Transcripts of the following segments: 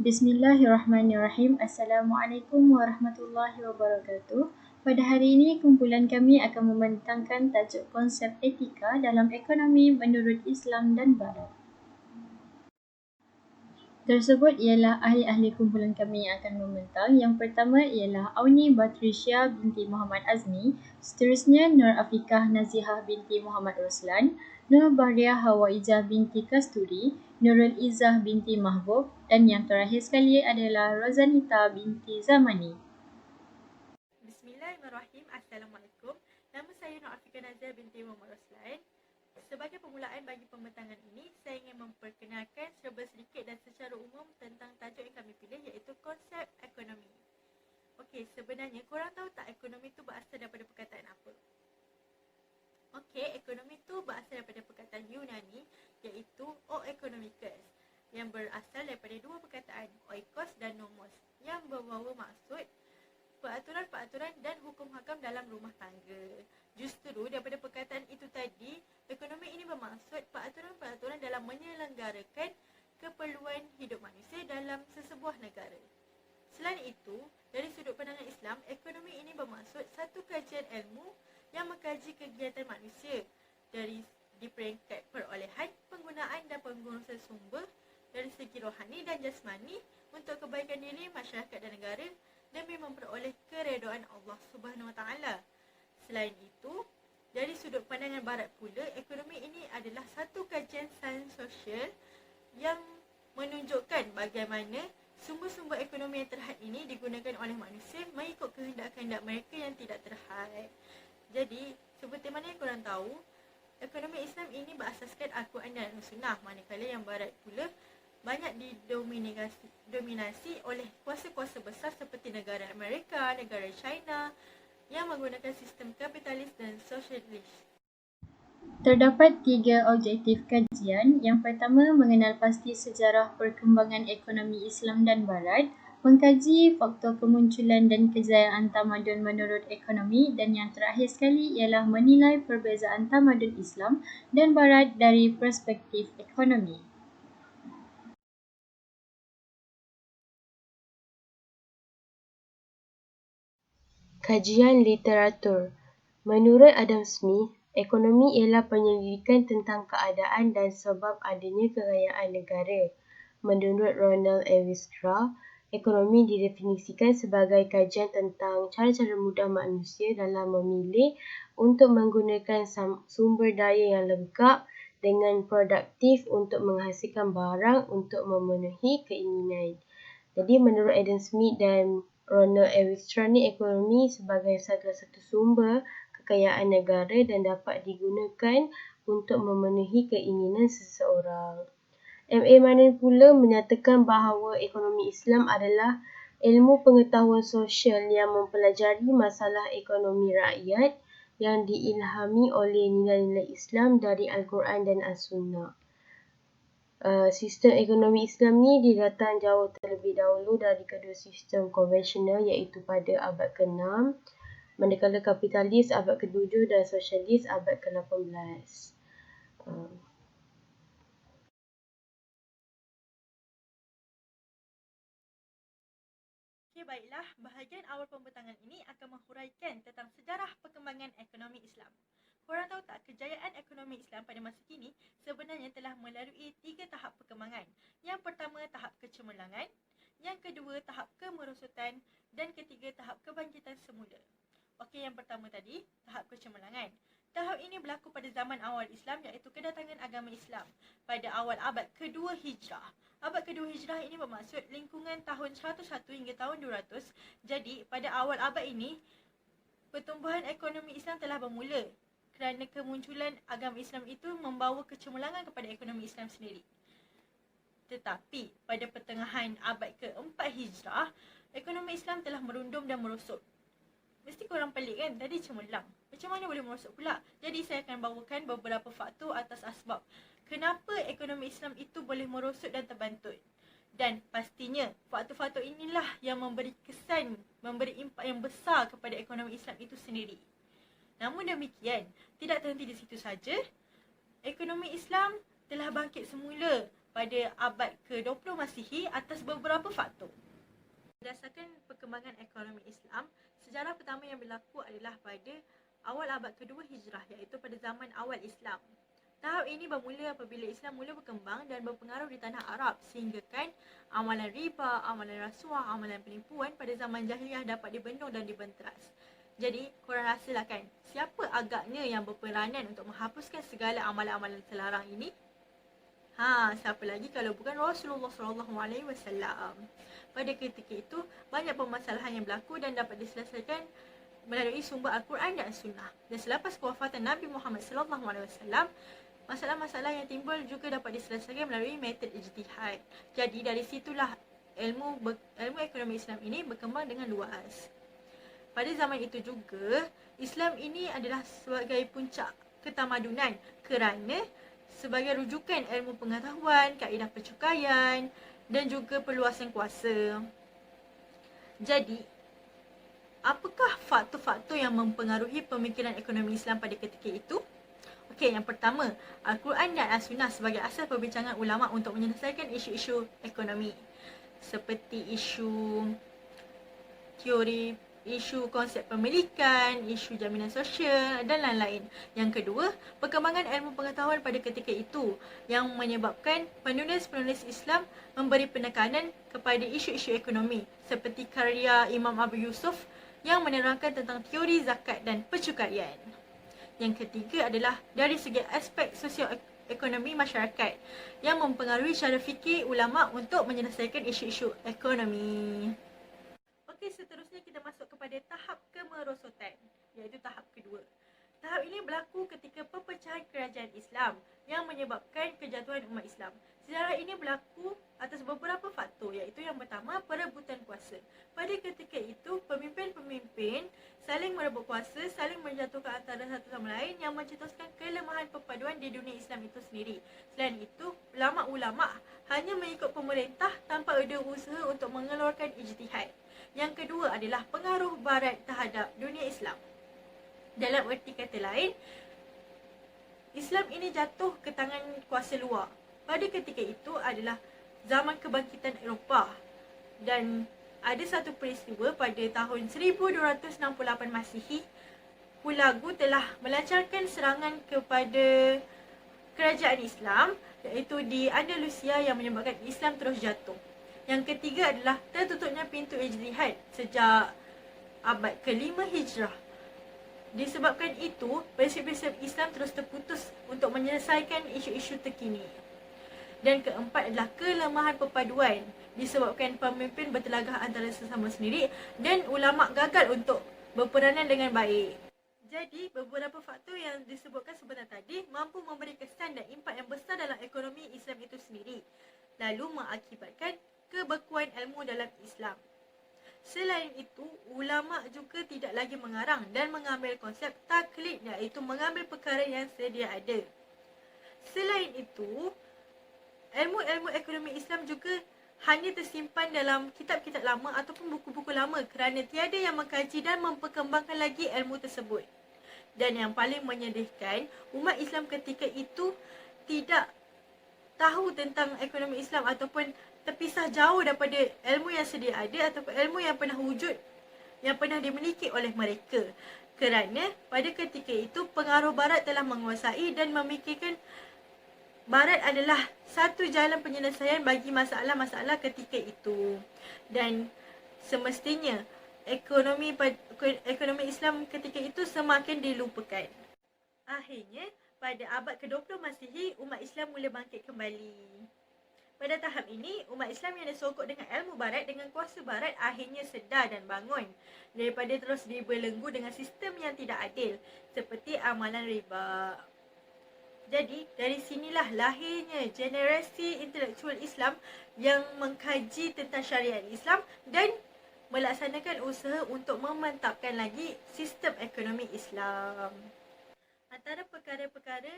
Bismillahirrahmanirrahim. Assalamualaikum warahmatullahi wabarakatuh. Pada hari ini, kumpulan kami akan membentangkan tajuk konsep etika dalam ekonomi menurut Islam dan Barat. Tersebut ialah ahli-ahli kumpulan kami yang akan membentang. Yang pertama ialah Auni Batrisya binti Muhammad Azmi, seterusnya Nur Afiqah Nazihah binti Muhammad Roslan, Nur Bahriah Hawaijah binti Kasturi, Nurul Izzah binti Mahbub, dan yang terakhir sekali adalah Rozanita binti Zamani. Bismillahirrahmanirrahim. Assalamualaikum. Nama saya Nur Afiqah Nazihah binti Muhammad Roslan. Sebagai permulaan bagi pembentangan ini, saya ingin memperkenalkan serba sedikit dan secara umum tentang tajuk yang kami pilih, iaitu konsep ekonomi. Okey, sebenarnya korang tahu tak ekonomi itu berasal daripada perkataan apa? Okey, ekonomi itu berasal daripada perkataan Yunani, iaitu o economicus, yang berasal daripada dua perkataan, oikos dan nomos, yang membawa maksud peraturan-peraturan dan hukum hakam dalam rumah tangga. Justru daripada perkataan itu tadi, ekonomi ini bermaksud peraturan-peraturan dalam menyelenggarakan keperluan hidup manusia dalam sesebuah negara. Selain itu, dari sudut pandangan Islam, ekonomi ini bermaksud satu kajian ilmu yang mengkaji kegiatan manusia dari di peringkat perolehan, penggunaan dan pengurusan sumber dari segi rohani dan jasmani untuk kebaikan diri, masyarakat dan negara demi memperoleh keredaan Allah Subhanahu Wa Taala. Selain itu, dari sudut pandangan Barat pula, ekonomi ini adalah satu kajian sains sosial yang menunjukkan bagaimana sumber-sumber ekonomi yang terhad ini digunakan oleh manusia mengikut kehendak-kehendak mereka yang tidak terhad. Jadi, seperti mana yang korang tahu, ekonomi Islam ini berasaskan Al-Quran dan Sunnah, manakala yang Barat pula banyak didominasi oleh kuasa-kuasa besar seperti negara Amerika, negara China yang menggunakan sistem kapitalis dan sosialis. Terdapat 3 objektif kajian. Yang pertama, mengenal pasti sejarah perkembangan ekonomi Islam dan Barat, mengkaji faktor kemunculan dan kejayaan tamadun menurut ekonomi, dan yang terakhir sekali ialah menilai perbezaan tamadun Islam dan Barat dari perspektif ekonomi. Kajian literatur. Menurut Adam Smith, ekonomi ialah penyelidikan tentang keadaan dan sebab adanya kekayaan negara. Menurut Ronald Evistra, ekonomi didefinisikan sebagai kajian tentang cara-cara mudah manusia dalam memilih untuk menggunakan sumber daya yang lengkap dengan produktif untuk menghasilkan barang untuk memenuhi keinginan. Jadi menurut Adam Smith dan Ronald Evistra ni, ekonomi sebagai salah satu sumber kekayaan negara dan dapat digunakan untuk memenuhi keinginan seseorang. M.A. Manan pula menyatakan bahawa ekonomi Islam adalah ilmu pengetahuan sosial yang mempelajari masalah ekonomi rakyat yang diilhami oleh nilai-nilai Islam dari Al-Quran dan As-Sunnah. Sistem ekonomi Islam ni didatang jauh terlebih dahulu dari kedua sistem konvensional, iaitu pada abad ke-6, manakala kapitalis abad ke-7 dan sosialis abad ke-18. Okey, baiklah, bahagian awal pembentangan ini akan menghuraikan tentang sejarah perkembangan ekonomi Islam. Korang tahu tak, kejayaan ekonomi Islam pada masa kini sebenarnya telah melalui 3 tahap perkembangan. Yang pertama, tahap kecemerlangan. Yang kedua, tahap kemerosotan. Dan ketiga, tahap kebangkitan semula. Okey, yang pertama tadi, tahap kecemerlangan. Tahap ini berlaku pada zaman awal Islam, iaitu kedatangan agama Islam pada awal abad kedua Hijrah. Abad kedua Hijrah ini bermaksud lingkungan tahun 101 hingga tahun 200. Jadi, pada awal abad ini, pertumbuhan ekonomi Islam telah bermula kerana kemunculan agama Islam itu membawa kecemerlangan kepada ekonomi Islam sendiri. Tetapi, pada pertengahan abad ke-4 Hijrah, ekonomi Islam telah merundum dan merosot. Mesti korang pelik kan, tadi cemerlang. Macam mana boleh merosot pula? Jadi saya akan bawakan beberapa faktor atas asbab kenapa ekonomi Islam itu boleh merosot dan terbantut. Dan pastinya faktor-faktor inilah yang memberi kesan, memberi impak yang besar kepada ekonomi Islam itu sendiri. Namun demikian, tidak terhenti di situ saja. Ekonomi Islam telah bangkit semula pada abad ke-20 Masihi atas beberapa faktor. Berdasarkan perkembangan ekonomi Islam, sejarah pertama yang berlaku adalah pada awal abad kedua Hijrah, iaitu pada zaman awal Islam. Tahap ini bermula apabila Islam mula berkembang dan berpengaruh di tanah Arab, sehinggakan amalan riba, amalan rasuah, amalan penipuan pada zaman jahiliah dapat dibendung dan dibenteras. Jadi, korang rasalah kan, siapa agaknya yang berperanan untuk menghapuskan segala amalan-amalan terlarang ini? Siapa lagi kalau bukan Rasulullah SAW. Pada ketika itu, banyak permasalahan yang berlaku dan dapat diselesaikan melalui sumber Al-Quran dan Sunnah. Dan selepas kewafatan Nabi Muhammad SAW, masalah-masalah yang timbul juga dapat diselesaikan melalui metod ijtihad. Jadi dari situlah ilmu ekonomi Islam ini berkembang dengan luas. Pada zaman itu juga, Islam ini adalah sebagai puncak ketamadunan kerana sebagai rujukan ilmu pengetahuan, kaedah percukaian dan juga perluasan kuasa. Jadi, apakah faktor-faktor yang mempengaruhi pemikiran ekonomi Islam pada ketika itu? Okey, yang pertama, Al-Quran dan As-Sunnah sebagai asas perbincangan ulama untuk menyelesaikan isu-isu ekonomi. Seperti isu teori, isu konsep pemilikan, isu jaminan sosial dan lain-lain. Yang kedua, perkembangan ilmu pengetahuan pada ketika itu yang menyebabkan penulis-penulis Islam memberi penekanan kepada isu-isu ekonomi seperti karya Imam Abu Yusuf yang menerangkan tentang teori zakat dan percukaian. Yang ketiga adalah dari segi aspek sosioekonomi masyarakat yang mempengaruhi cara fikir ulama untuk menyelesaikan isu-isu ekonomi. Okey, seterusnya kita masuk kepada tahap kemerosotan, iaitu tahap kedua. Tahap ini berlaku ketika perpecahan kerajaan Islam yang menyebabkan kejatuhan umat Islam. Sejarah ini berlaku atas beberapa faktor, iaitu yang pertama, perebutan kuasa. Pada ketika itu, pemimpin-pemimpin saling merebut kuasa, saling menjatuhkan antara satu sama lain yang mencetuskan kelemahan perpaduan di dunia Islam itu sendiri. Selain itu, ulama-ulama hanya mengikut pemerintah tanpa ada usaha untuk mengeluarkan ijtihad. Yang kedua adalah pengaruh Barat terhadap dunia Islam. Dalam erti kata lain, Islam ini jatuh ke tangan kuasa luar. Pada ketika itu adalah zaman kebangkitan Eropah dan ada satu peristiwa pada tahun 1268 Masihi, Hulagu telah melancarkan serangan kepada kerajaan Islam, iaitu di Andalusia, yang menyebabkan Islam terus jatuh. Yang ketiga adalah tertutupnya pintu ijtihad sejak abad ke-5 Hijrah. Disebabkan itu, prinsip-prinsip Islam terus terputus untuk menyelesaikan isu-isu terkini. Dan keempat adalah kelemahan perpaduan disebabkan pemimpin bertelagah antara sesama sendiri dan ulama gagal untuk berperanan dengan baik. Jadi, beberapa faktor yang disebutkan sebentar tadi mampu memberi kesan dan impak yang besar dalam ekonomi Islam itu sendiri, lalu mengakibatkan kebekuan ilmu dalam Islam. Selain itu, ulama juga tidak lagi mengarang dan mengambil konsep taklid, iaitu mengambil perkara yang sedia ada. Selain itu, ilmu-ilmu ekonomi Islam juga hanya tersimpan dalam kitab-kitab lama ataupun buku-buku lama kerana tiada yang mengkaji dan memperkembangkan lagi ilmu tersebut. Dan yang paling menyedihkan, umat Islam ketika itu tidak tahu tentang ekonomi Islam ataupun terpisah jauh daripada ilmu yang sedia ada ataupun ilmu yang pernah wujud, yang pernah dimiliki oleh mereka. Kerana pada ketika itu pengaruh Barat telah menguasai dan memikirkan Barat adalah satu jalan penyelesaian bagi masalah-masalah ketika itu. Dan semestinya ekonomi Islam ketika itu semakin dilupakan. Akhirnya, pada abad ke-20 Masihi, umat Islam mula bangkit kembali. Pada tahap ini, umat Islam yang disokong dengan ilmu Barat, dengan kuasa Barat, akhirnya sedar dan bangun daripada terus dibelenggu dengan sistem yang tidak adil seperti amalan riba. Jadi, dari sinilah lahirnya generasi intelektual Islam yang mengkaji tentang syariat Islam dan melaksanakan usaha untuk memantapkan lagi sistem ekonomi Islam. Antara perkara-perkara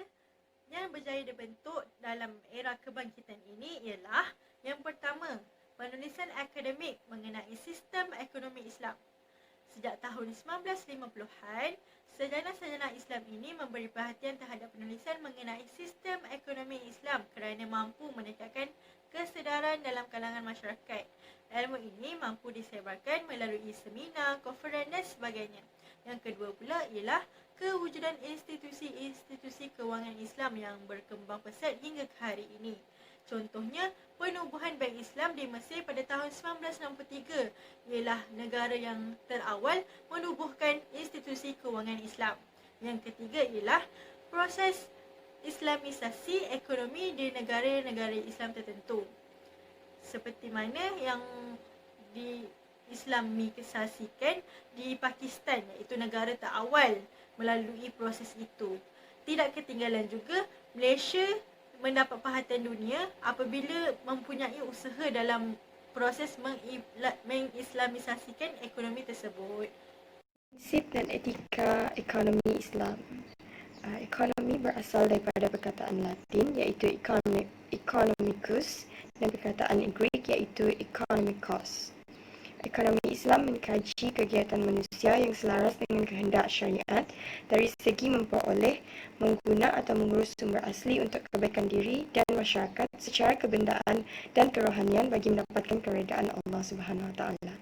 yang berjaya dibentuk dalam era kebangkitan ini ialah yang pertama, penulisan akademik mengenai sistem ekonomi Islam. Sejak tahun 1950-an, sarjana-sarjana Islam ini memberi perhatian terhadap penulisan mengenai sistem ekonomi Islam kerana mampu meningkatkan kesedaran dalam kalangan masyarakat. Ilmu ini mampu disebarkan melalui seminar, konferens dan sebagainya. Yang kedua pula ialah kewujudan institusi-institusi kewangan Islam yang berkembang pesat hingga ke hari ini. Contohnya, penubuhan Bank Islam di Mesir pada tahun 1963 ialah negara yang terawal menubuhkan institusi kewangan Islam. Yang ketiga ialah proses Islamisasi ekonomi di negara-negara Islam tertentu. Seperti mana yang diislamisasikan di Pakistan, iaitu negara terawal melalui proses itu. Tidak ketinggalan juga Malaysia mendapat perhatian dunia apabila mempunyai usaha dalam proses mengislamisasikan ekonomi tersebut. Prinsip dan etika ekonomi Islam. Ekonomi berasal daripada perkataan Latin iaitu economicus dan perkataan Greek iaitu economikos. Ekonomi Islam mengkaji kegiatan manusia yang selaras dengan kehendak syariat dari segi memperoleh, mengguna atau mengurus sumber asli untuk kebaikan diri dan masyarakat secara kebendaan dan kerohanian bagi mendapatkan keredaan Allah Subhanahu Wa Taala.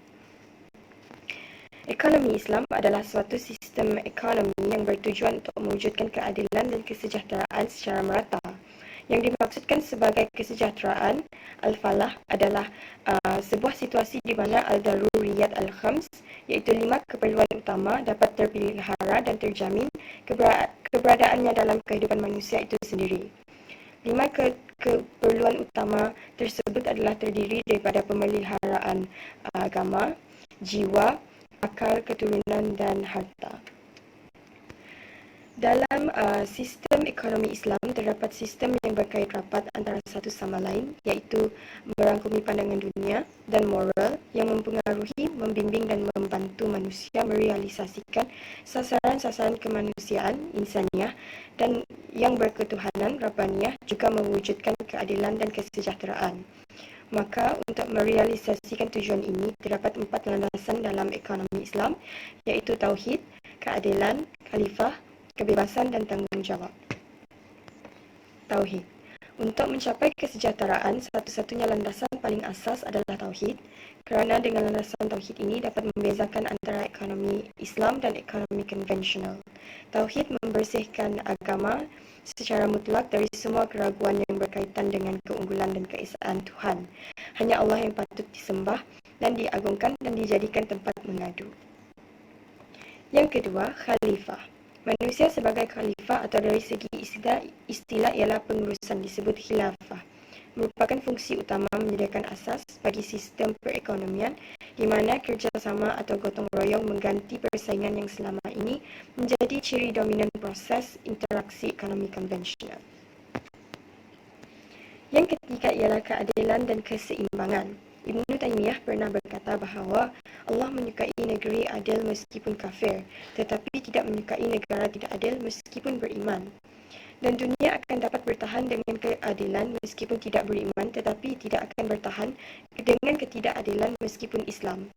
Ekonomi Islam adalah suatu sistem ekonomi yang bertujuan untuk mewujudkan keadilan dan kesejahteraan secara merata. Yang dimaksudkan sebagai kesejahteraan al-falah adalah sebuah situasi di mana al-daruriyat al-khams, iaitu 5 keperluan utama dapat terpelihara dan terjamin keberadaannya dalam kehidupan manusia itu sendiri. 5 keperluan utama tersebut adalah terdiri daripada pemeliharaan agama, jiwa, akal, keturunan dan harta. Dalam sistem ekonomi Islam, terdapat sistem yang berkait rapat antara satu sama lain, iaitu merangkumi pandangan dunia dan moral yang mempengaruhi, membimbing dan membantu manusia merealisasikan sasaran-sasaran kemanusiaan, insaniah dan yang berketuhanan, Rabbaniyah, juga mewujudkan keadilan dan kesejahteraan. Maka, untuk merealisasikan tujuan ini, terdapat 4 landasan dalam ekonomi Islam, iaitu Tauhid, Keadilan, Khalifah, Kebebasan dan Tanggungjawab. Tauhid. Untuk mencapai kesejahteraan, satu-satunya landasan paling asas adalah Tauhid, kerana dengan landasan Tauhid ini dapat membezakan antara ekonomi Islam dan ekonomi konvensional. Tauhid membersihkan agama secara mutlak dari semua keraguan yang berkaitan dengan keunggulan dan keesaan Tuhan. Hanya Allah yang patut disembah dan diagungkan dan dijadikan tempat mengadu. Yang kedua, Khalifah. Manusia sebagai khalifah atau dari segi istilah ialah pengurusan disebut khilafah. Merupakan fungsi utama menyediakan asas bagi sistem perekonomian di mana kerjasama atau gotong royong mengganti persaingan yang selama ini menjadi ciri dominan proses interaksi ekonomi konvensional. Yang ketiga ialah keadilan dan keseimbangan. Ibnu Taymiyah pernah berkata bahawa Allah menyukai negeri adil meskipun kafir, tetapi tidak menyukai negara tidak adil meskipun beriman. Dan dunia akan dapat bertahan dengan keadilan meskipun tidak beriman, tetapi tidak akan bertahan dengan ketidakadilan meskipun Islam.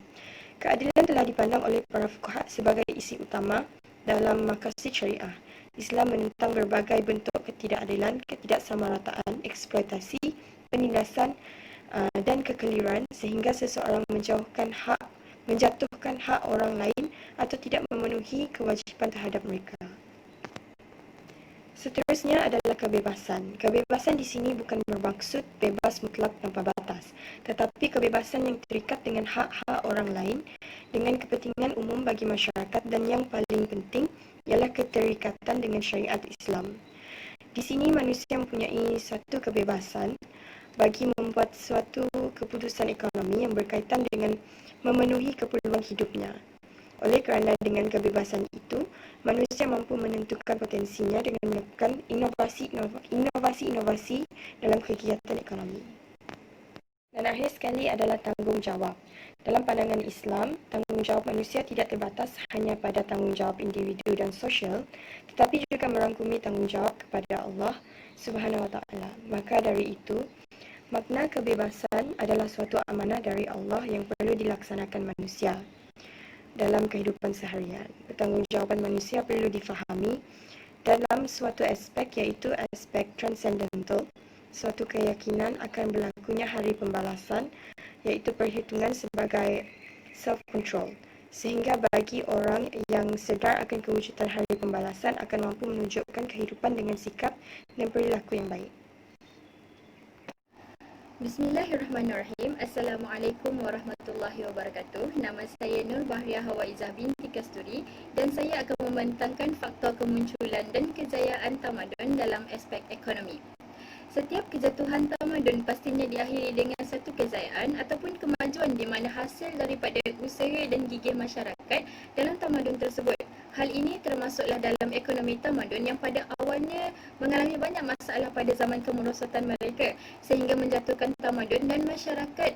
Keadilan telah dipandang oleh para fuqaha sebagai isi utama dalam maqasid syariah. Islam menentang berbagai bentuk ketidakadilan, ketidaksamarataan, eksploitasi, penindasan dan kekeliruan sehingga seseorang menjatuhkan hak orang lain atau tidak memenuhi kewajipan terhadap mereka. Seterusnya adalah kebebasan. Kebebasan di sini bukan bermaksud bebas mutlak tanpa batas, tetapi kebebasan yang terikat dengan hak-hak orang lain dengan kepentingan umum bagi masyarakat dan yang paling penting ialah keterikatan dengan syariat Islam. Di sini manusia mempunyai satu kebebasan bagi membuat suatu keputusan ekonomi yang berkaitan dengan memenuhi keperluan hidupnya. Oleh kerana dengan kebebasan itu, manusia mampu menentukan potensinya dengan melakukan inovasi-inovasi dalam kegiatan ekonomi. Dan akhir sekali adalah tanggungjawab. Dalam pandangan Islam, tanggungjawab manusia tidak terbatas hanya pada tanggungjawab individu dan sosial, tetapi juga merangkumi tanggungjawab kepada Allah Subhanahu Wa Taala. Maka dari itu, makna kebebasan adalah suatu amanah dari Allah yang perlu dilaksanakan manusia. dalam kehidupan seharian. Bertanggungjawab manusia perlu difahami dalam suatu aspek, iaitu aspek transcendental, suatu keyakinan akan berlakunya hari pembalasan, iaitu perhitungan sebagai self-control, sehingga bagi orang yang sedar akan kewujudan hari pembalasan akan mampu menunjukkan kehidupan dengan sikap dan perilaku yang baik. Bismillahirrahmanirrahim. Assalamualaikum warahmatullahi wabarakatuh. Nama saya Nur Bahriah Hawaizah binti Kasturi dan saya akan membentangkan faktor kemunculan dan kejayaan tamadun dalam aspek ekonomi. Setiap kejatuhan tamadun pastinya diakhiri dengan satu kejayaan ataupun kemajuan di mana hasil daripada usaha dan gigih masyarakat dalam tamadun tersebut. Hal ini termasuklah dalam ekonomi tamadun yang pada awalnya mengalami banyak masalah pada zaman kemerosotan mereka sehingga menjatuhkan tamadun dan masyarakat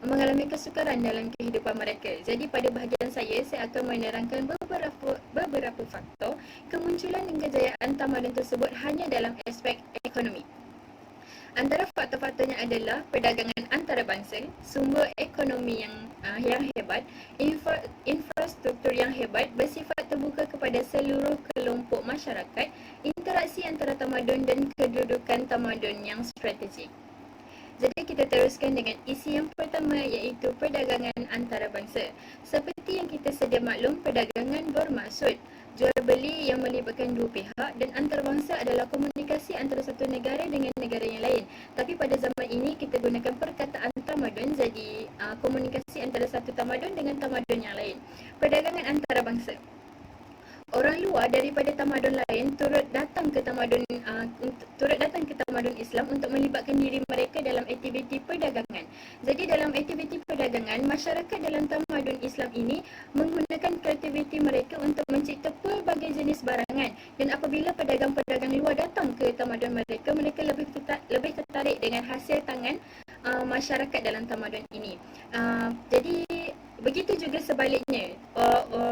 mengalami kesukaran dalam kehidupan mereka. Jadi pada bahagian saya akan menerangkan beberapa faktor kemunculan dan kejayaan tamadun tersebut hanya dalam aspek ekonomi. Antara faktor-faktornya adalah perdagangan antarabangsa, sumber ekonomi yang hebat, infrastruktur yang hebat bersifat terbuka kepada seluruh kelompok masyarakat, interaksi antara tamadun dan kedudukan tamadun yang strategik. Jadi kita teruskan dengan isi yang pertama, iaitu perdagangan antarabangsa. Seperti yang kita sedia maklum, perdagangan bermaksud jual beli yang melibatkan dua pihak, dan antarabangsa adalah komunikasi antara satu negara dengan negara yang lain. Tapi pada zaman ini kita gunakan perkataan tamadun, jadi komunikasi antara satu tamadun dengan tamadun yang lain. Perdagangan antarabangsa. Orang luar daripada tamadun lain turut datang ke tamadun Islam untuk melibatkan diri mereka dalam aktiviti perdagangan. Jadi dalam aktiviti perdagangan, masyarakat dalam tamadun Islam ini menggunakan kreativiti mereka untuk mencipta pelbagai jenis barangan, dan apabila pedagang-pedagang luar datang ke tamadun mereka, mereka lebih tertarik dengan hasil tangan masyarakat dalam tamadun ini. Jadi begitu juga sebaliknya,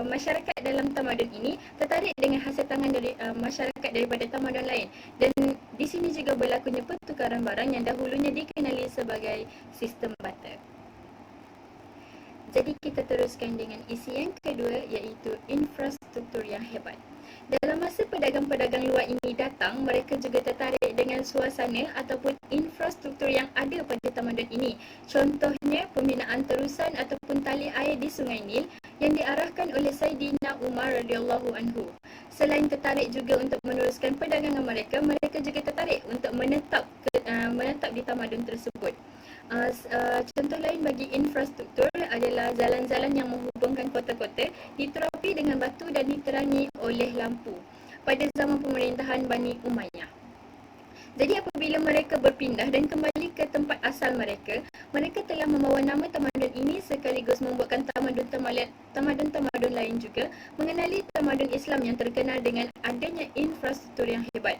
masyarakat dalam tamadun ini tertarik dengan hasil tangan dari masyarakat daripada tamadun lain, dan di sini juga berlakunya pertukaran barang yang dahulunya dikenali sebagai sistem barter. Jadi kita teruskan dengan isi yang kedua, iaitu infrastruktur yang hebat. Dalam masa pedagang-pedagang luar ini datang, mereka juga tertarik dengan suasana ataupun infrastruktur yang ada pada tamadun ini. Contohnya, pembinaan terusan ataupun tali air di Sungai Nil yang diarahkan oleh Saidina Umar radhiyallahu anhu. Selain tertarik juga untuk meneruskan perdagangan mereka, mereka juga tertarik untuk menetap di tamadun tersebut. Contoh lain bagi infrastruktur adalah jalan-jalan yang menghubungkan kota-kota diterapi dengan batu dan diterangi oleh lampu pada zaman pemerintahan Bani Umayyah. Jadi apabila mereka berpindah dan kembali ke tempat asal mereka, mereka telah membawa nama tamadun ini sekaligus membuatkan tamadun-tamadun lain juga mengenali tamadun Islam yang terkenal dengan adanya infrastruktur yang hebat.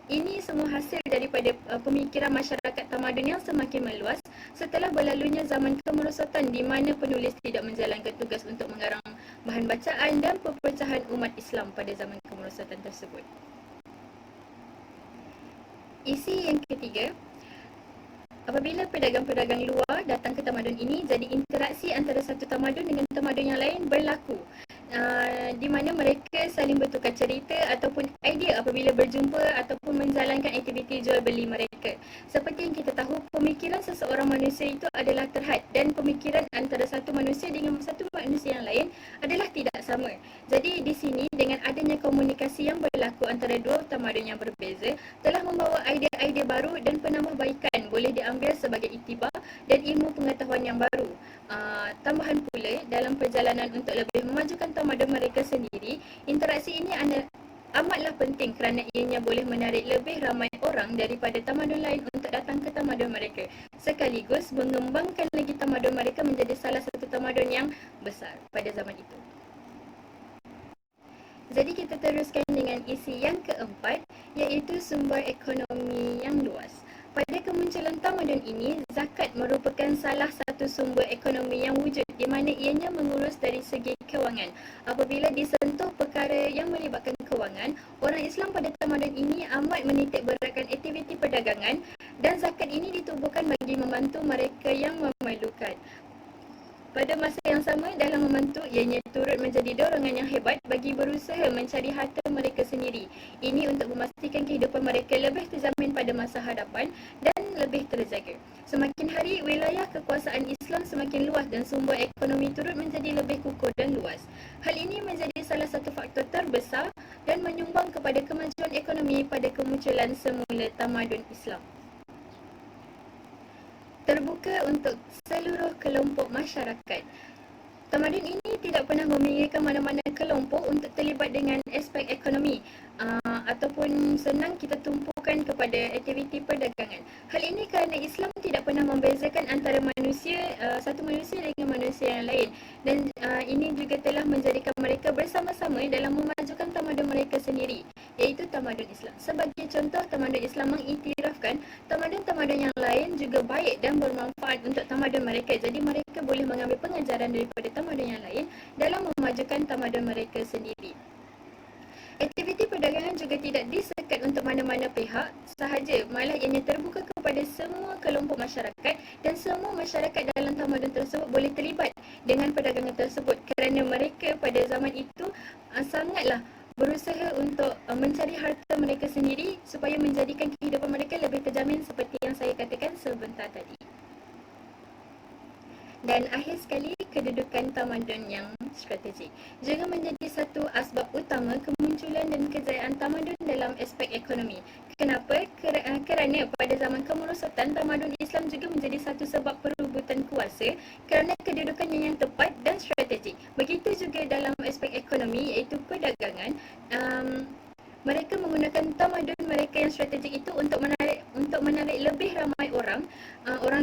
Ini semua hasil daripada pemikiran masyarakat tamadun yang semakin meluas setelah berlalunya zaman kemerosotan, di mana penulis tidak menjalankan tugas untuk mengarang bahan bacaan dan perpecahan umat Islam pada zaman kemerosotan tersebut. Isi yang ketiga, apabila pedagang-pedagang luar datang ke tamadun ini, jadi interaksi antara satu tamadun dengan tamadun yang lain berlaku, di mana mereka saling bertukar cerita ataupun idea apabila berjumpa ataupun menjalankan aktiviti jual beli mereka. Seperti yang kita tahu, pemikiran seseorang manusia itu adalah terhad, dan pemikiran antara satu manusia dengan satu manusia yang lain adalah tidak sama. Jadi di sini dengan adanya komunikasi yang berlaku antara dua tamadun yang berbeza telah membawa idea-idea baru dan penambahbaikan boleh diambil sebagai iktibar dan ilmu pengetahuan yang baru. Tambahan pula, dalam perjalanan untuk lebih memajukan tamadun mereka sendiri, interaksi ini amatlah penting kerana ianya boleh menarik lebih ramai orang daripada tamadun lain untuk datang ke tamadun mereka, sekaligus mengembangkan lagi tamadun mereka menjadi salah satu tamadun yang besar pada zaman itu. Jadi kita teruskan dengan isi yang keempat, iaitu sumber ekonomi yang luas. Pada kemunculan tamadun ini, zakat merupakan salah satu sumber ekonomi yang wujud, di mana ianya mengurus dari segi kewangan. Apabila disentuh perkara yang melibatkan kewangan, orang Islam pada tamadun ini amat menitik beratkan aktiviti perdagangan, dan zakat ini ditubuhkan bagi membantu mereka yang memerlukan. Pada masa yang sama, dalam membantu, ianya turut menjadi dorongan yang hebat bagi berusaha mencari harta mereka sendiri. Ini untuk memastikan kehidupan mereka lebih terjamin pada masa hadapan dan lebih terjaga. Semakin hari, wilayah kekuasaan Islam semakin luas dan sumber ekonomi turut menjadi lebih kukuh dan luas. Hal ini menjadi salah satu faktor terbesar dan menyumbang kepada kemajuan ekonomi pada kemunculan semula tamadun Islam. Terbuka untuk seluruh kelompok masyarakat. Tamadun ini tidak pernah meminggirkan mana-mana kelompok untuk terlibat dengan aspek ekonomi ataupun senang kita tumpukan kepada aktiviti perdagangan. Hal ini kerana Islam tidak pernah membezakan antara satu manusia dengan manusia yang lain, dan ini juga telah menjadikan mereka bersama-sama dalam memajukan tamadun mereka sendiri, iaitu tamadun Islam. Sebagai contoh, tamadun Islam mengiktirafkan tamadun-tamadun yang lain juga baik dan bermanfaat untuk tamadun mereka. Jadi mereka boleh mengambil pengajaran daripada tamadun yang lain dalam memajukan tamadun mereka sendiri. Aktiviti perdagangan juga tidak disekat untuk mana-mana pihak sahaja, malah ianya terbuka kepada semua kelompok masyarakat, dan semua masyarakat dalam tamadun tersebut boleh terlibat dengan perdagangan tersebut kerana mereka pada zaman itu sangatlah berusaha untuk mencari harta mereka sendiri supaya menjadikan kehidupan mereka lebih terjamin seperti yang saya katakan sebentar tadi. Dan akhir sekali, kedudukan tamadun yang strategik juga menjadi satu asbab utama kemunculan dan kejayaan tamadun dalam aspek ekonomi. Kenapa? Kerana pada zaman kemerosotan, tamadun Islam juga menjadi satu sebab perebutan kuasa kerana kedudukannya yang tepat dan strategik. Begitu juga dalam aspek ekonomi, iaitu perdagangan. Mereka menggunakan tamadun mereka yang strategik itu untuk menarik lebih ramai orang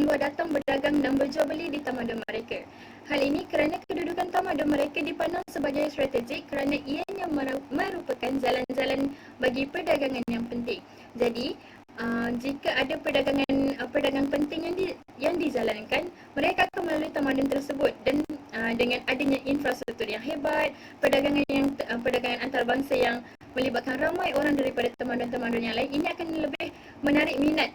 luar datang berdagang dan berjual beli di tamadun mereka. Hal ini kerana kedudukan tamadun mereka dipandang sebagai strategik kerana ianya merupakan jalan-jalan bagi perdagangan yang penting. Jadi, jika ada perdagangan penting yang dijalankan, mereka akan melalui tamadun tersebut, dan dengan adanya infrastruktur yang hebat, perdagangan antarabangsa yang melibatkan ramai orang daripada tamadun-tamadun yang lain, ini akan lebih menarik minat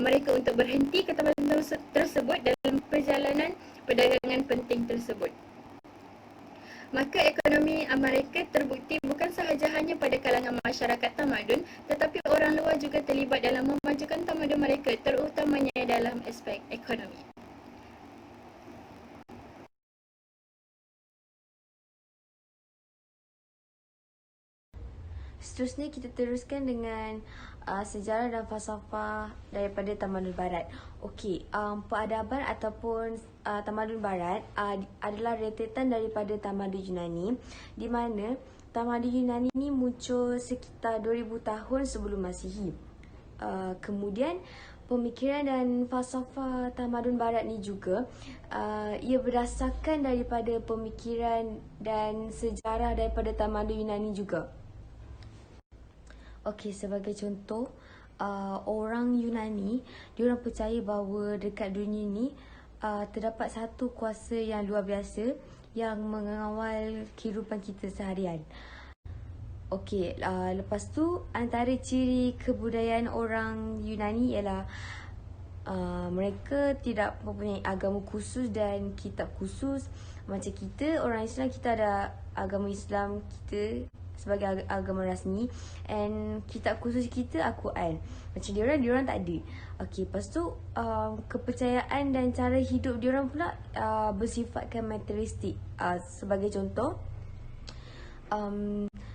mereka untuk berhenti ke tamadun tersebut dalam perjalanan perdagangan penting tersebut. Maka ekonomi mereka terbukti bukan sahaja hanya pada kalangan masyarakat tamadun, tetapi orang luar juga terlibat dalam memajukan tamadun mereka, terutamanya dalam aspek ekonomi. Seterusnya kita teruskan dengan sejarah dan falsafah daripada tamadun barat. Okey, peradaban ataupun tamadun barat adalah rentetan daripada tamadun Yunani, di mana tamadun Yunani ini muncul sekitar 2000 tahun sebelum Masihi. Kemudian pemikiran dan falsafah tamadun barat ni juga ia berdasarkan daripada pemikiran dan sejarah daripada tamadun Yunani juga. Okey, sebagai contoh, orang Yunani, diorang percaya bahawa dekat dunia ni terdapat satu kuasa yang luar biasa yang mengawal kehidupan kita seharian. Okey, lepas tu antara ciri kebudayaan orang Yunani ialah mereka tidak mempunyai agama khusus dan kitab khusus. Macam kita, orang Islam, kita ada agama Islam kita sebagai agama rasmi, and kitab khusus kita Al-Quran. Macam diorang tak ada. Okey, lepas tu kepercayaan dan cara hidup diorang pula bersifatkan materialistik. Sebagai contoh,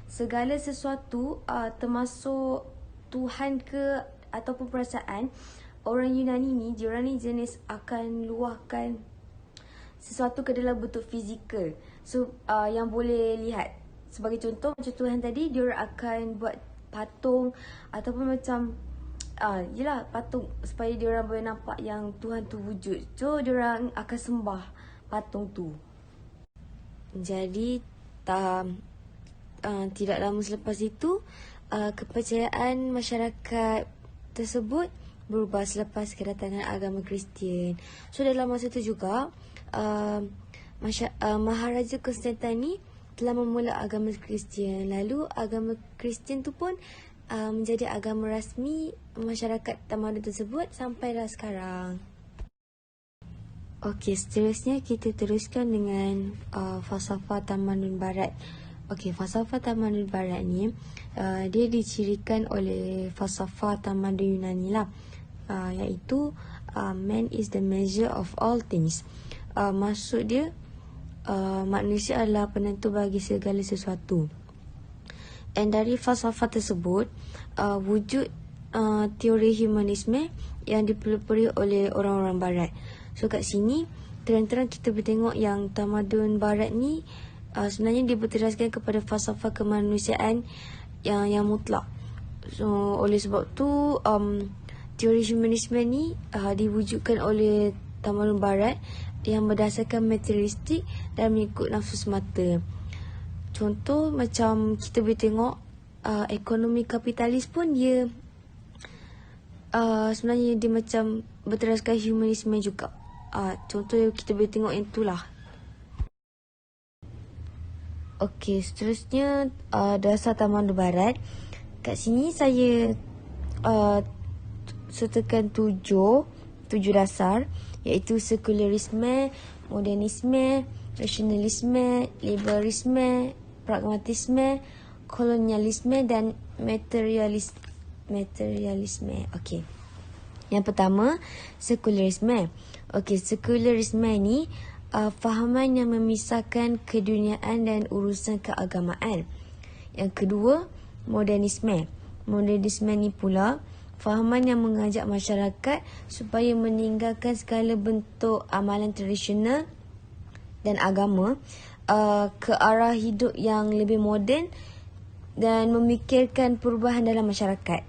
segala sesuatu termasuk Tuhan ke ataupun perasaan, orang Yunani ni, diorang ni jenis akan luahkan sesuatu ke dalam bentuk fizikal. So yang boleh lihat. Sebagai contoh, macam Tuhan tadi, diorang akan buat patung ataupun macam yelah, patung supaya diorang boleh nampak yang Tuhan tu wujud. So diorang akan sembah patung tu. Jadi tidak lama selepas itu, kepercayaan masyarakat tersebut berubah selepas kedatangan agama Kristian. So dalam masa itu juga Maharaja Konstantin telah memula agama Kristian. Lalu agama Kristian tu pun menjadi agama rasmi masyarakat tamadun tersebut sampailah sekarang. Okey, seterusnya kita teruskan dengan falsafah Tamadun Barat. Okey, falsafah Tamadun Barat ni dia dicirikan oleh falsafah tamadun Yunani lah, iaitu man is the measure of all things. Maksud dia manusia adalah penentu bagi segala sesuatu. Dan dari falsafah tersebut wujud teori humanisme yang dipelopori oleh orang-orang Barat. So kat sini terang-terang kita bertengok yang tamadun Barat ni sebenarnya dia berteraskan kepada falsafah kemanusiaan yang mutlak. So oleh sebab tu teori humanisme ni diwujudkan oleh tamadun Barat yang berdasarkan materialistik dan mengikut nafsu semata. Contoh macam kita boleh tengok ekonomi kapitalis pun dia sebenarnya dia macam berteraskan humanisme juga. Contoh kita boleh tengok yang itulah. Okey, seterusnya dasar tamadun Barat. Kat sini saya sertakan tujuh dasar, iaitu sekularisme, modernisme, rasionalisme, liberalisme, pragmatisme, kolonialisme dan materialisme. Okey. Yang pertama, sekularisme. Okey, sekularisme ni fahaman yang memisahkan keduniaan dan urusan keagamaan. Yang kedua, modernisme. Modernisme ni pula fahaman yang mengajak masyarakat supaya meninggalkan segala bentuk amalan tradisional dan agama ke arah hidup yang lebih moden dan memikirkan perubahan dalam masyarakat.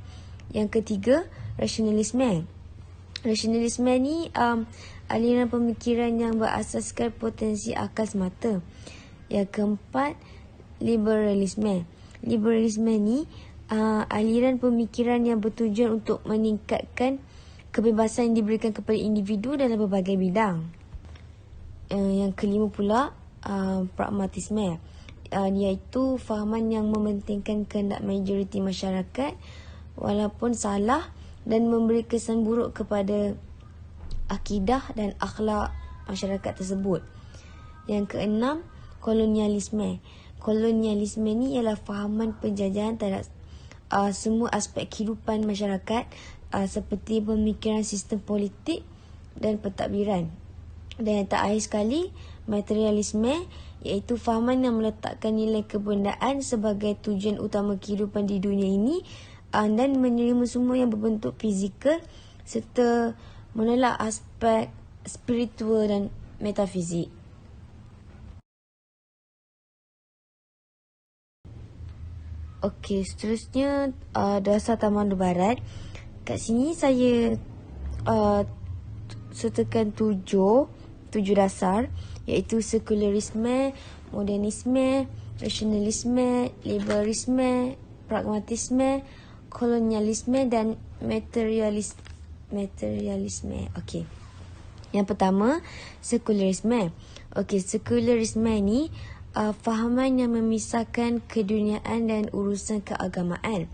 Yang ketiga, rasionalisme. Rasionalisme ni aliran pemikiran yang berasaskan potensi akal semata. Yang keempat, liberalisme. Liberalisme ni aliran pemikiran yang bertujuan untuk meningkatkan kebebasan yang diberikan kepada individu dalam berbagai bidang. Yang kelima pula, pragmatisme, iaitu fahaman yang mementingkan kehendak majoriti masyarakat walaupun salah dan memberi kesan buruk kepada akidah dan akhlak masyarakat tersebut. Yang keenam, kolonialisme. Kolonialisme ni ialah fahaman penjajahan terhadap semua aspek kehidupan masyarakat seperti pemikiran sistem politik dan pentadbiran. Dan yang terakhir sekali, materialisme, iaitu fahaman yang meletakkan nilai kebendaan sebagai tujuan utama kehidupan di dunia ini dan menerima semua yang berbentuk fizikal serta menolak aspek spiritual dan metafizik. Okey, seterusnya dasar tamadun Barat. Kat sini saya sertakan tujuh dasar, iaitu sekularisme, modernisme, rasionalisme, liberalisme, pragmatisme, kolonialisme dan materialisme. Okey. Yang pertama, sekularisme. Okey, sekularisme ni fahaman yang memisahkan keduniaan dan urusan keagamaan.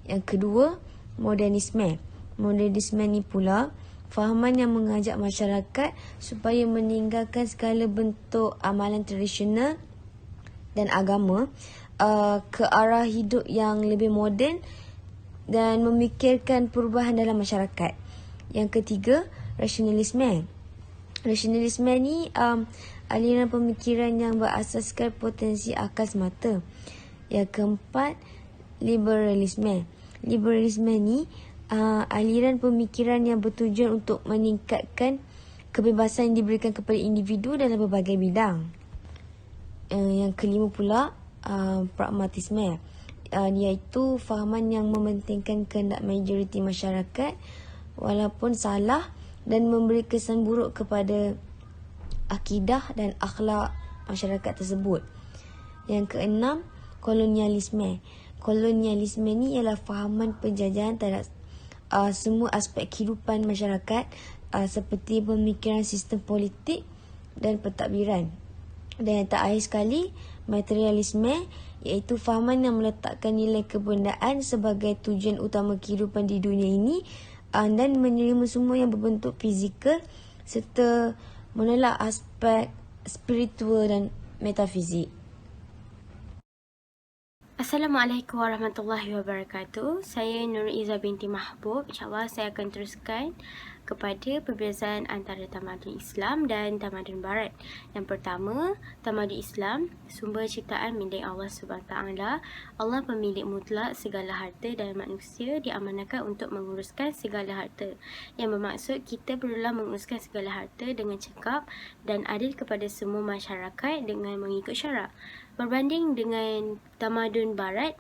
Yang kedua, modernisme. Modernisme ni pula fahaman yang mengajak masyarakat supaya meninggalkan segala bentuk amalan tradisional dan agama ke arah hidup yang lebih moden dan memikirkan perubahan dalam masyarakat. Yang ketiga, rasionalisme. Rasionalisme ni aliran pemikiran yang berasaskan potensi akal semata. Yang keempat, liberalisme. Liberalisme ni aliran pemikiran yang bertujuan untuk meningkatkan kebebasan yang diberikan kepada individu dalam berbagai bidang. Yang kelima pula, pragmatisme, iaitu fahaman yang mementingkan kehendak majoriti masyarakat walaupun salah dan memberi kesan buruk kepada akidah dan akhlak masyarakat tersebut. Yang keenam, kolonialisme. Kolonialisme ni ialah fahaman penjajahan terhadap semua aspek kehidupan masyarakat seperti pemikiran sistem politik dan pentadbiran. Dan yang terakhir sekali, materialisme, iaitu fahaman yang meletakkan nilai kebendaan sebagai tujuan utama kehidupan di dunia ini dan menerima semua yang berbentuk fizikal serta Mulalah aspek spiritual dan metafizik. Assalamualaikum warahmatullahi wabarakatuh. Saya Nur Izzah binti Mahbub. InsyaAllah saya akan teruskan kepada perbezaan antara tamadun Islam dan tamadun Barat. Yang pertama, tamadun Islam, sumber ciptaan milik Allah SWT. Allah pemilik mutlak segala harta dan manusia diamanahkan untuk menguruskan segala harta. Yang bermaksud kita perlulah menguruskan segala harta dengan cekap dan adil kepada semua masyarakat dengan mengikut syarak. Berbanding dengan tamadun Barat,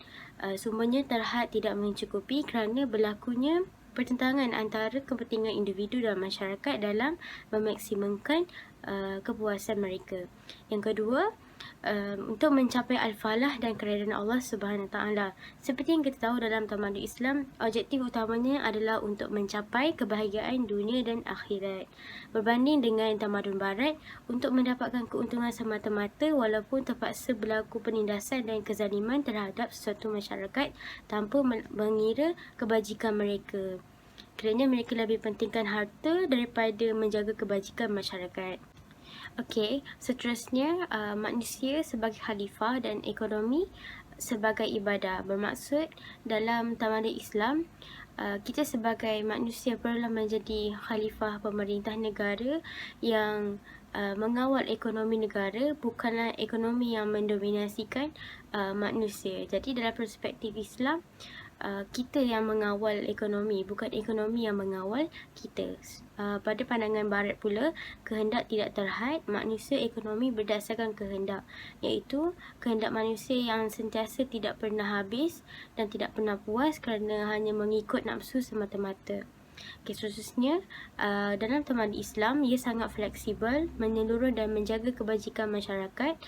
sumbernya terhad tidak mencukupi kerana berlakunya pertentangan antara kepentingan individu dan masyarakat dalam memaksimumkan kepuasan mereka. Yang kedua, untuk mencapai al-falah dan keredaan Allah Subhanahu Taala. Seperti yang kita tahu dalam tamadun Islam, objektif utamanya adalah untuk mencapai kebahagiaan dunia dan akhirat. Berbanding dengan tamadun Barat, untuk mendapatkan keuntungan semata-mata walaupun terpaksa berlaku penindasan dan kezaliman terhadap sesuatu masyarakat tanpa mengira kebajikan mereka. Kerana mereka lebih pentingkan harta daripada menjaga kebajikan masyarakat. Okey, seterusnya manusia sebagai khalifah dan ekonomi sebagai ibadah. Bermaksud dalam tamadun Islam, kita sebagai manusia perlulah menjadi khalifah pemerintah negara yang mengawal ekonomi negara, bukanlah ekonomi yang mendominasikan manusia. Jadi dalam perspektif Islam, kita yang mengawal ekonomi, bukan ekonomi yang mengawal kita. Pada pandangan Barat pula, kehendak tidak terhad, manusia ekonomi berdasarkan kehendak, iaitu kehendak manusia yang sentiasa tidak pernah habis dan tidak pernah puas kerana hanya mengikut nafsu semata-mata. Okay, seterusnya, dalam tamadun Islam, ia sangat fleksibel, menyeluruh dan menjaga kebajikan masyarakat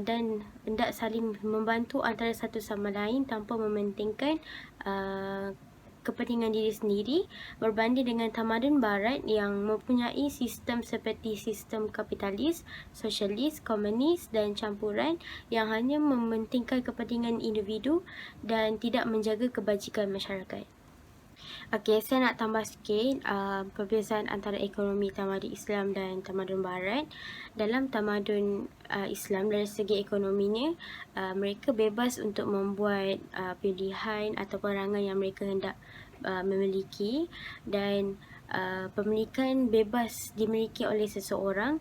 dan hendak saling membantu antara satu sama lain tanpa mementingkan kepentingan diri sendiri, berbanding dengan tamadun Barat yang mempunyai sistem seperti sistem kapitalis, sosialis, komunis dan campuran yang hanya mementingkan kepentingan individu dan tidak menjaga kebajikan masyarakat. Okey, saya nak tambah sikit perbezaan antara ekonomi tamadun Islam dan tamadun Barat. Dalam tamadun Islam, dari segi ekonominya, mereka bebas untuk membuat pilihan atau perangan yang mereka hendak memiliki, dan pemilikan bebas dimiliki oleh seseorang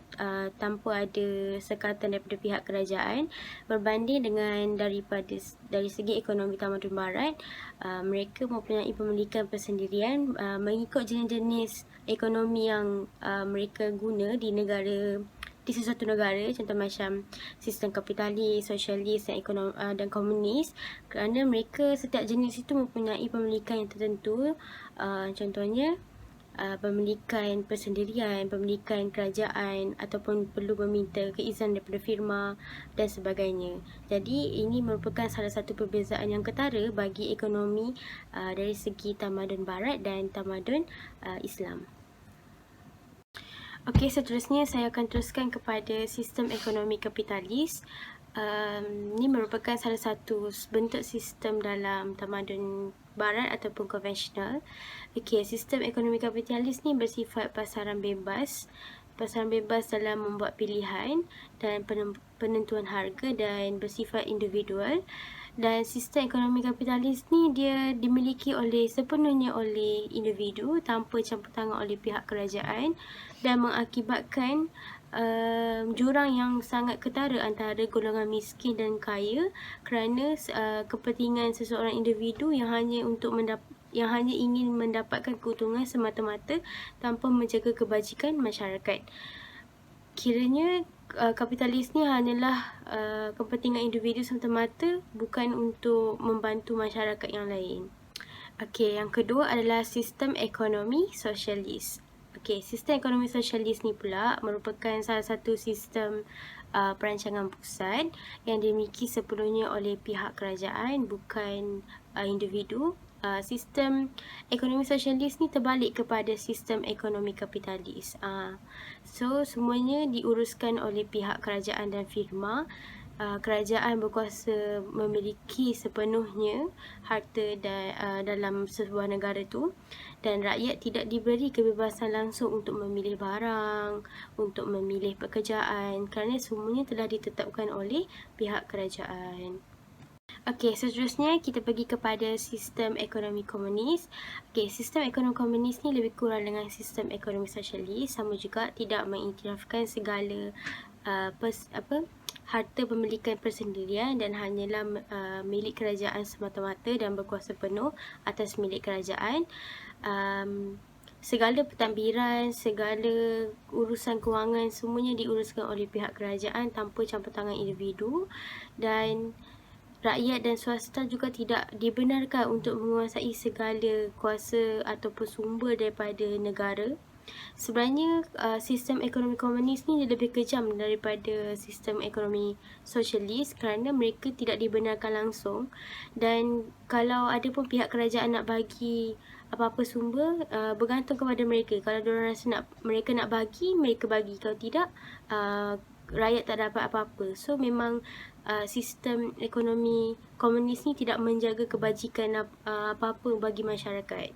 tanpa ada sekatan daripada pihak kerajaan. Berbanding dengan dari segi ekonomi tamadun Barat, mereka mempunyai pemilikan persendirian mengikut jenis-jenis ekonomi yang mereka guna di sesuatu negara, contoh macam sistem kapitalis, sosialis dan komunis, kerana mereka setiap jenis itu mempunyai pemilikan yang tertentu. Contohnya pemilikan persendirian, pemilikan kerajaan ataupun perlu meminta keizin daripada firma dan sebagainya. Jadi ini merupakan salah satu perbezaan yang ketara bagi ekonomi dari segi tamadun Barat dan tamadun Islam. Okey, seterusnya saya akan teruskan kepada sistem ekonomi kapitalis. Ini merupakan salah satu bentuk sistem dalam tamadun Barat ataupun konvensional. Okey, sistem ekonomi kapitalis ni bersifat pasaran bebas. Pasaran bebas dalam membuat pilihan dan penentuan harga dan bersifat individual. Dan sistem ekonomi kapitalis ni dia dimiliki sepenuhnya oleh individu tanpa campur tangan oleh pihak kerajaan, dan mengakibatkan jurang yang sangat ketara antara golongan miskin dan kaya kerana kepentingan seseorang individu yang hanya ingin mendapatkan keuntungan semata-mata tanpa menjaga kebajikan masyarakat. Kiranya kapitalis ni hanyalah kepentingan individu semata-mata, bukan untuk membantu masyarakat yang lain. Okey, yang kedua adalah sistem ekonomi sosialis. Okey, sistem ekonomi sosialis ni pula merupakan salah satu sistem perancangan pusat yang dimiliki sepenuhnya oleh pihak kerajaan, bukan individu. Sistem ekonomi sosialis ni terbalik kepada sistem ekonomi kapitalis. So, semuanya diuruskan oleh pihak kerajaan dan firma. kerajaan berkuasa memiliki sepenuhnya harta dalam sebuah negara tu, dan rakyat tidak diberi kebebasan langsung untuk memilih barang, untuk memilih pekerjaan, kerana semuanya telah ditetapkan oleh pihak kerajaan. Okey, seterusnya kita pergi kepada sistem ekonomi komunis. Okey, sistem ekonomi komunis ni lebih kurang dengan sistem ekonomi sosialis, sama juga tidak mengiktirafkan segala harta pemilikan persendirian dan hanyalah milik kerajaan semata-mata dan berkuasa penuh atas milik kerajaan. Segala pentadbiran, segala urusan kewangan semuanya diuruskan oleh pihak kerajaan tanpa campur tangan individu, dan rakyat dan swasta juga tidak dibenarkan untuk menguasai segala kuasa ataupun sumber daripada negara. Sebenarnya sistem ekonomi komunis ni lebih kejam daripada sistem ekonomi sosialis kerana mereka tidak dibenarkan langsung, dan kalau ada pun pihak kerajaan nak bagi apa-apa sumber, bergantung kepada mereka. Kalau diorang rasa mereka nak bagi, mereka bagi. Kalau tidak, rakyat tak dapat apa-apa. So memang sistem ekonomi komunis ni tidak menjaga kebajikan apa-apa bagi masyarakat.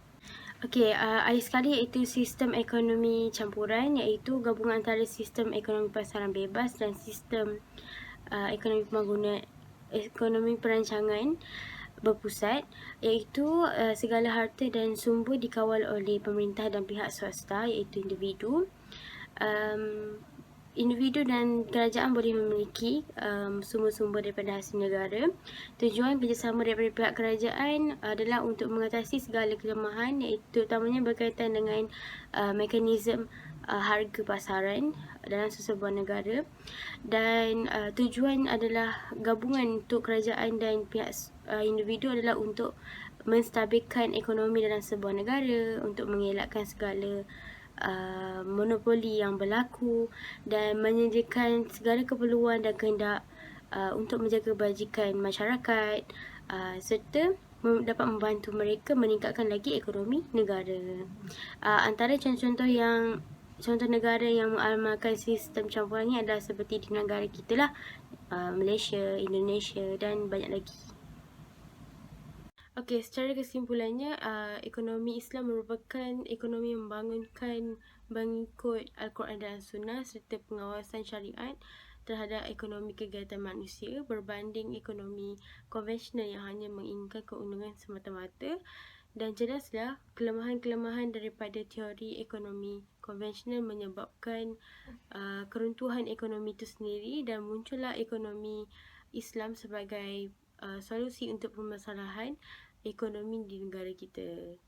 Okey, ada sekali iaitu sistem ekonomi campuran, iaitu gabungan antara sistem ekonomi pasaran bebas dan sistem ekonomi perancangan berpusat, iaitu segala harta dan sumber dikawal oleh pemerintah dan pihak swasta, iaitu individu. Individu dan kerajaan boleh memiliki sumber-sumber daripada hasil negara. Tujuan kerjasama daripada pihak kerajaan adalah untuk mengatasi segala kelemahan, iaitu terutamanya berkaitan dengan mekanisme harga pasaran dalam sesebuah negara, dan tujuan adalah gabungan untuk kerajaan dan pihak individu adalah untuk menstabilkan ekonomi dalam sebuah negara, untuk mengelakkan segala monopoli yang berlaku dan menyediakan segala keperluan dan kehendak untuk menjaga kebajikan masyarakat, serta dapat membantu mereka meningkatkan lagi ekonomi negara. Antara contoh negara yang mengamalkan sistem campuran ni adalah seperti di negara kita lah, Malaysia, Indonesia dan banyak lagi. Okey, secara kesimpulannya, ekonomi Islam merupakan ekonomi yang membangunkan mengikut Al-Quran dan Sunnah serta pengawasan syariat terhadap ekonomi kegiatan manusia berbanding ekonomi konvensional yang hanya menginginkan keuntungan semata-mata. Dan jelaslah kelemahan-kelemahan daripada teori ekonomi konvensional menyebabkan keruntuhan ekonomi itu sendiri, dan muncullah ekonomi Islam sebagai solusi untuk permasalahan ekonomi di negara kita.